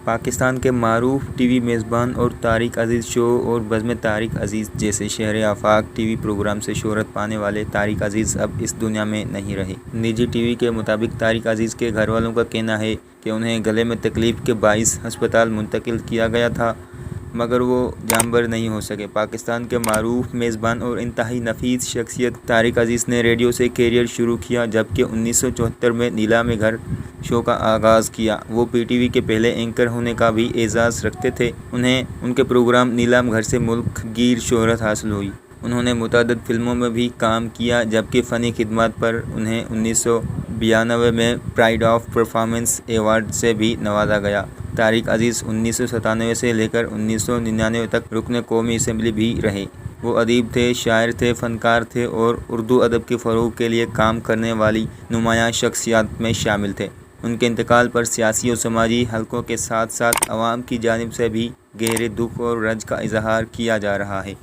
پاکستان کے معروف T V میزبان اور طارق عزیز شو اور بزم طارق عزیز جیسے شہر آفاق ٹی وی پروگرام سے شہرت پانے والے طارق عزیز اب اس دنیا میں نہیں رہے۔ نجی ٹی وی کے مطابق طارق عزیز کے گھر والوں کا کہنا ہے کہ انہیں گلے میں تکلیف کے باعث ہسپتال منتقل کیا گیا تھا، مگر وہ جانبر نہیں ہو سکے۔ پاکستان کے معروف میزبان اور انتہائی نفیس شخصیت طارق عزیز نے ریڈیو سے کیریئر شروع کیا، جبکہ 1974 میں نیلام گھر شو کا آغاز کیا۔ وہ پی ٹی وی کے پہلے اینکر ہونے کا بھی اعزاز رکھتے تھے۔ انہیں ان کے پروگرام نیلام گھر سے ملک گیر شہرت حاصل ہوئی۔ انہوں نے متعدد فلموں میں بھی کام کیا، جبکہ فنی خدمات پر انہیں 1992 میں پرائڈ آف پرفارمنس ایوارڈ سے بھی نوازا گیا۔ طارق عزیز 1997 سے لے کر 1999 تک رکن قومی اسمبلی بھی رہے۔ وہ ادیب تھے، شاعر تھے، فنکار تھے اور اردو ادب کے فروغ کے لیے کام کرنے والی نمایاں شخصیات میں شامل تھے۔ ان کے انتقال پر سیاسی اور سماجی حلقوں کے ساتھ ساتھ عوام کی جانب سے بھی گہرے دکھ اور رنج کا اظہار کیا جا رہا ہے۔